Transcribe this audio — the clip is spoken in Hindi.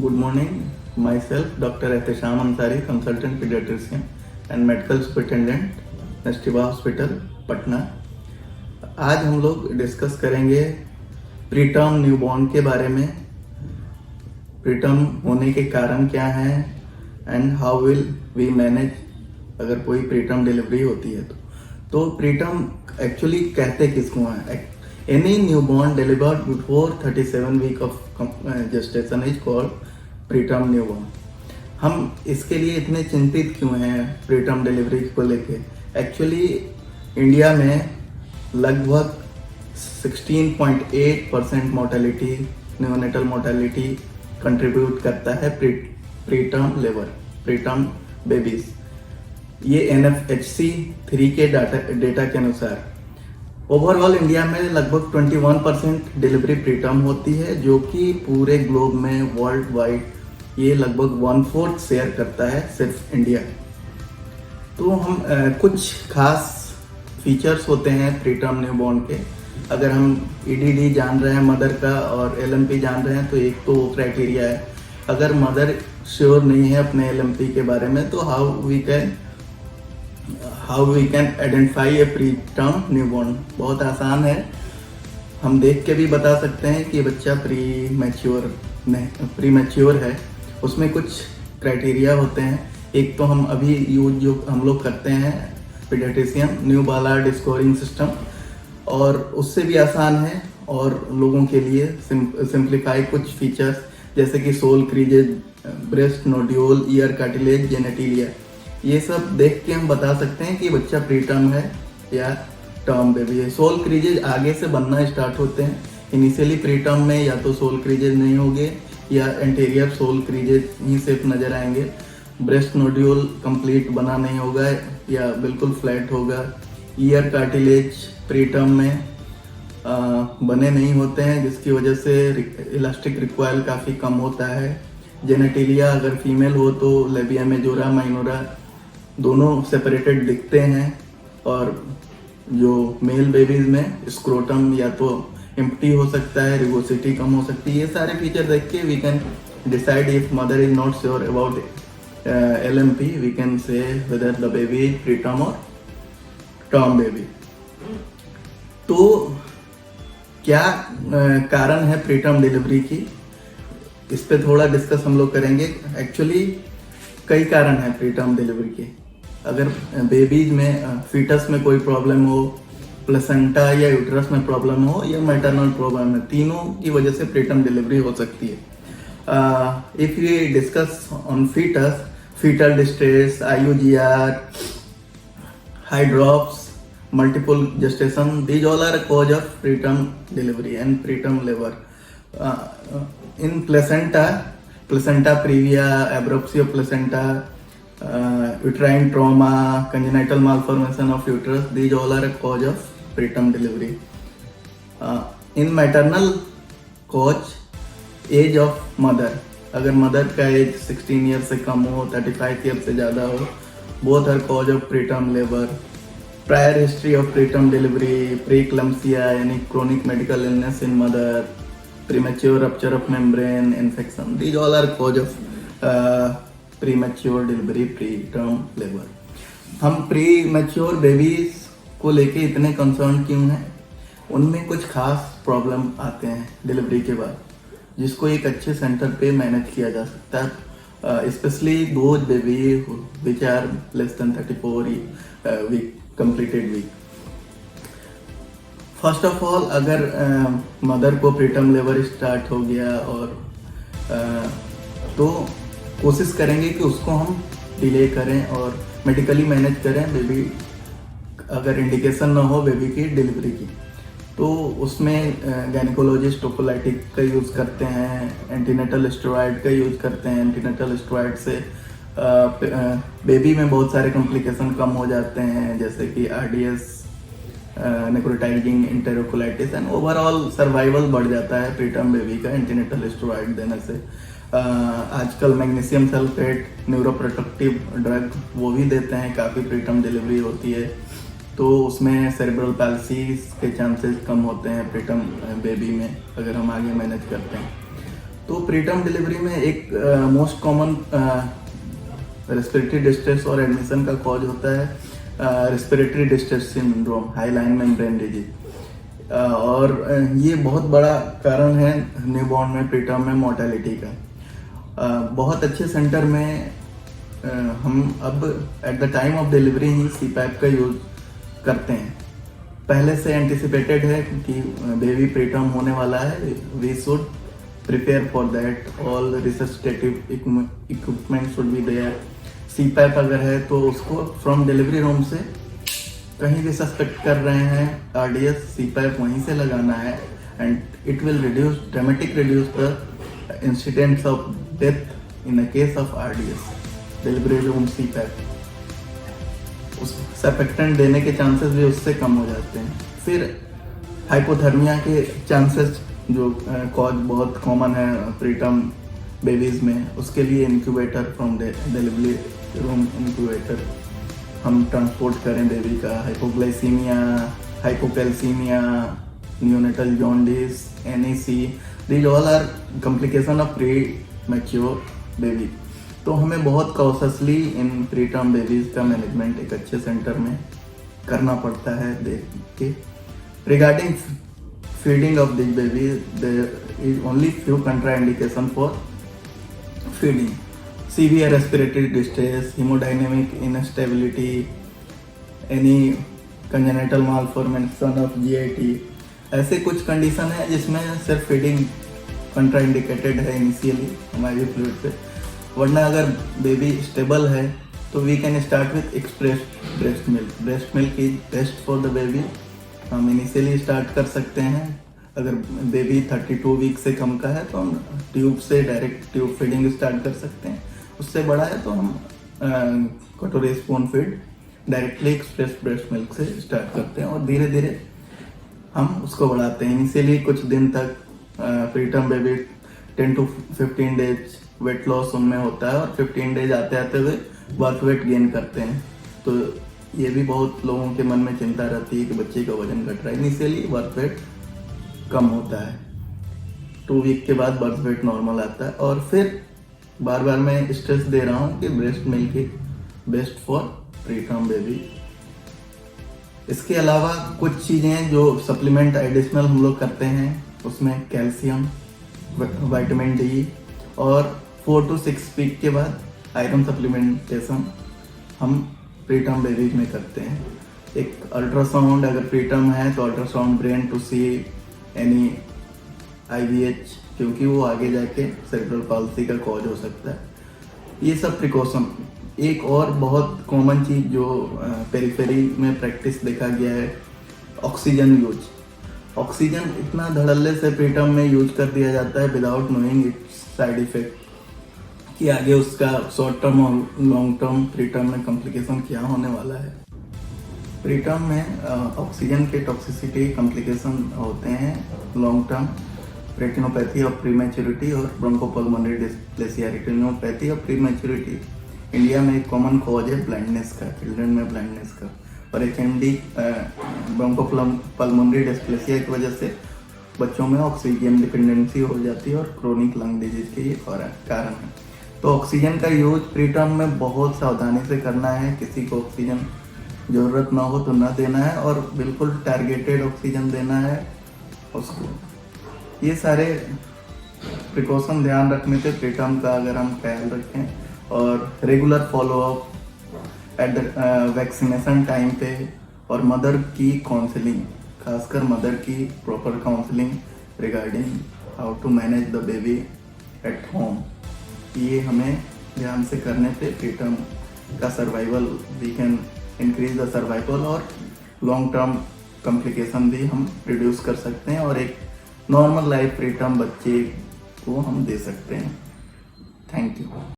Good morning. Myself, Dr. Ehtesham Ansari, consultant pediatrician and medical superintendent, Nestiva hospital, Patna. आज हम लोग डिस्कस करेंगे प्रीटर्म न्यूबॉर्न के बारे में। प्रीटर्म होने के कारण क्या हैं and how will we manage अगर कोई प्रीटर्म डिलीवरी होती है तो प्रीटर्म एक्चुअली कहते किसको हैं? Any newborn delivered before 37 week of gestation is called preterm newborn. हम इसके लिए इतने चिंतित क्यों हैं प्रीटर्म डिलीवरी को लेके? एक्चुअली इंडिया में लगभग 16.8% मोर्टेलिटी, न्यूनेटल मोर्टेलिटी कंट्रीब्यूट करता है प्रीटर्म बेबीज। ये NFHC 3 के डेटा के अनुसार ओवरऑल इंडिया में लगभग 21% डिलीवरी प्रीटर्म होती है, जो कि पूरे ग्लोब में वर्ल्ड वाइड ये लगभग 1/4 शेयर करता है सिर्फ इंडिया। तो हम कुछ खास फीचर्स होते हैं प्रीटर्म न्यूबॉर्न के। अगर हम EDD जान रहे हैं मदर का और LMP जान रहे हैं तो एक तो वो क्राइटेरिया है। अगर मदर श्योर नहीं है अपने LMP के बारे में तो how we can identify a preterm newborn? बहुत आसान है, हम देख के भी बता सकते हैं कि बच्चा प्रीमैच्योर है। उसमें कुछ क्राइटेरिया होते हैं। एक तो हम अभी यूज जो हम लोग करते हैं पीडियाट्रिशियन, न्यू बालार्ड स्कोरिंग सिस्टम, और उससे भी आसान है। और लोगों के लिए सिंप्लीफाई कुछ फीचर्स जैसे कि sole creases, breast nodule, ear cartilage, genitalia, ये सब देख के हम बता सकते हैं कि बच्चा प्रीटर्म है या टर्म बेबी है। सोल क्रीजेज आगे से बनना स्टार्ट होते हैं। इनिशियली प्रीटर्म में या तो सोल क्रीजेज नहीं होंगे या एंटीरियर सोल क्रीजेज ही सिर्फ नजर आएंगे। ब्रेस्ट नोड्यूल कंप्लीट बना नहीं होगा या बिल्कुल फ्लैट होगा। ईयर कार्टिलेज प्रीटर्म में बने नहीं होते हैं, जिसकी वजह से इलास्टिक रिक्वायल काफ़ी कम होता है। जेनेटिलिया अगर फीमेल हो तो लेबिया मेजोरा, माइनोरा दोनों सेपरेटेड दिखते हैं। और जो मेल बेबीज में स्क्रोटम या तो एम्प्टी हो सकता है, रिगोसिटी कम हो सकती है। ये सारे फीचर देख के we can decide if mother is not sure about LMP, we can say whether the baby is preterm और टर्म बेबी। तो क्या कारण है प्रीटर्म डिलीवरी की, इस पे थोड़ा डिस्कस हम लोग करेंगे। एक्चुअली कई कारण हैं प्रीटर्म डिलीवरी के। अगर बेबीज में फीटस में कोई प्रॉब्लम हो, प्लेसेंटा या यूट्रस में प्रॉब्लम हो या मैटरनल प्रॉब्लम है, तीनों की वजह से प्रीटर्म डिलीवरी हो सकती है। If we discuss on fetus, fetal distress, IUGR, hydrops, multiple gestation, these all are a cause of preterm delivery and preterm labor. In placenta previa, abruptio of placenta, uterine trauma, congenital malformation of uterus, these all are a cause of preterm delivery. In maternal cause, age of mother, अगर मदर का एज 16 ईयर से कम हो, 35 ईयर से ज़्यादा हो, both are cause of preterm labor. Prior history of preterm delivery, preeclampsia यानी chronic medical illness in mother, premature rupture of membrane, infection, these all are cause of premature delivery, preterm labor. हम प्रीमैच्योर बेबीज को लेके इतने कंसर्न क्यों हैं? उनमें कुछ खास प्रॉब्लम आते हैं डिलीवरी के बाद, जिसको एक अच्छे सेंटर पे मैनेज किया जा सकता है, specially those baby which are less than 34 week completed week. First of all, अगर मदर को प्रीटर्म लेबर स्टार्ट हो गया और तो कोशिश करेंगे कि उसको हम डिले करें और मेडिकली मैनेज करें। बेबी अगर इंडिकेशन ना हो बेबी की डिलीवरी की, तो उसमें गायनिकोलॉजिस्ट टोकोलाइटिक का यूज़ करते हैं, एंटीनेटल स्टेरॉइड का यूज़ करते हैं। एंटीनेटल स्टेरॉइड से बेबी में बहुत सारे कॉम्प्लिकेशन कम हो जाते हैं, जैसे कि RDS, necrotizing enterocolitis, and overall survival बढ़ जाता है प्रीटर्म बेबी का एंटीनेटल स्टेरॉइड देने से। आजकल मैग्नीशियम सल्फेट न्यूरोप्रोटेक्टिव ड्रग वो भी देते हैं, काफ़ी प्रीटर्म डिलीवरी होती है तो उसमें सेरेब्रल पैल्सी के चांसेस कम होते हैं प्रीटर्म बेबी में, अगर हम आगे मैनेज करते हैं। तो प्रीटर्म डिलीवरी में एक मोस्ट कॉमन रेस्पिरेटरी डिस्ट्रेस और एडमिशन का कॉज होता है respiratory distress syndrome, high line membrane disease. और ये बहुत बड़ा कारण है न्यूबॉर्न में प्रीटर्म में मोर्टेलिटी का। बहुत अच्छे सेंटर में हम अब at the time of delivery he CPAP का यूज करते हैं। पहले से एंटिसिपेटेड है कि बेबी प्रीटर्म होने वाला है, we should prepare for that, all resuscitative equipment should be there. CPAP अगर है तो उसको फ्रॉम डिलीवरी रूम से कहीं भी सस्पेक्ट कर रहे हैं आरडीएस, सीपैप वहीं से लगाना है and it will reduce dramatic reduce the incidents of death in the case of RDS delivery room CPAP. उस सर्फेक्टेंट देने के चांसेस भी उससे कम हो जाते हैं। फिर हाइपोथर्मिया के चांसेस जो कॉज बहुत कॉमन है प्रीटर्म बेबीज में, उसके लिए incubator from delivery room incubator हम ट्रांसपोर्ट करें बेबी का। Hypoglycaemia, hypocalcaemia, neonatal jaundice, NEC, these all are complication of premature baby. तो हमें बहुत कॉशसली इन प्रीटर्म बेबीज का मैनेजमेंट एक अच्छे सेंटर में करना पड़ता है देख के। Regarding feeding of this baby, there is only few contraindication for feeding: severe respiratory distress, haemodynamic instability, any congenital malformation of GIT. ऐसे कुछ कंडीशन है जिसमें सिर्फ फीडिंग कंट्राइंडिकेटेड है इनिशियली हमारी फ्लूइड पे, वरना अगर बेबी स्टेबल है तो we can start with express breast milk. Breast milk is best for the baby, हम इनिशियली स्टार्ट कर सकते हैं। अगर बेबी 32 वीक से कम का है तो हम ट्यूब से डायरेक्ट ट्यूब फीडिंग स्टार्ट कर सकते हैं। उससे बड़ा है तो हम कटोरी spoon feed directly express breast milk से स्टार्ट करते हैं और धीरे धीरे हम उसको बढ़ाते हैं। इनिशियली कुछ दिन तक preterm baby 10 to 15 days weight loss उनमें होता है और 15 डेज आते आते हुए बर्थ वेट गेन करते हैं। तो ये भी बहुत लोगों के मन में चिंता रहती है कि बच्चे का वजन घट रहा है। इनिशियली बर्थ वेट कम होता है, 2 वीक के बाद बर्थ वेट नॉर्मल आता है। और फिर बार बार मैं स्ट्रेस दे रहा हूँ कि breast milk is best for preterm baby. इसके अलावा कुछ चीज़ें जो सप्लीमेंट एडिशनल हम लोग करते हैं, उसमें कैल्शियम, विटामिन डी और 4 to 6 वीक के बाद आयरन सप्लीमेंटेशन हम प्रीटर्म बेबीज में करते हैं। एक अल्ट्रासाउंड अगर प्रीटर्म है तो ultrasound brain to see any IVH, क्योंकि वो आगे जाके सेरेब्रल पाल्सी का कॉज हो सकता है। ये सब प्रिकॉशन। एक और बहुत कॉमन चीज़ जो पेरिफेरी में प्रैक्टिस देखा गया है, ऑक्सीजन यूज। ऑक्सीजन इतना धड़ल्ले से प्रीटर्म में यूज कर दिया जाता है without knowing it's side effect कि आगे उसका शॉर्ट टर्म और लॉन्ग टर्म प्रीटर्म में कॉम्प्लिकेशन क्या होने वाला है। प्रीटर्म में ऑक्सीजन के टॉक्सिसिटी कॉम्प्लिकेशन होते हैं long term, retinopathy of prematurity और bronchopulmonary dysplasia. Retinopathy of prematurity India में एक कॉमन कॉज है ब्लाइंडनेस का, चिल्ड्रन में ब्लाइंडनेस का। और HMD ब्रोंकोपल्मोनरी डिस्प्लेसिया की वजह से बच्चों में ऑक्सीजन डिपेंडेंसी हो जाती है और क्रोनिक लंग डिजीज के ये कारण है। तो ऑक्सीजन का यूज प्रीटर्म में बहुत सावधानी से करना है। किसी को ऑक्सीजन ज़रूरत ना हो तो ना देना है और बिल्कुल टारगेटेड ऑक्सीजन देना है उसको। ये सारे प्रिकॉशन ध्यान रखने से प्रीटर्म का अगर हम ख्याल रखें और regular follow up at the vaccination time पे और मदर की काउंसलिंग, खासकर मदर की proper counselling regarding how to manage the baby at home, ये हमें ध्यान से करने पे प्रीटर्म का survival we can increase the survival और लॉन्ग टर्म कॉम्प्लिकेशन भी हम रिड्यूस कर सकते हैं और एक नॉर्मल लाइफ प्रीटर्म बच्चे को हम दे सकते हैं। Thank you.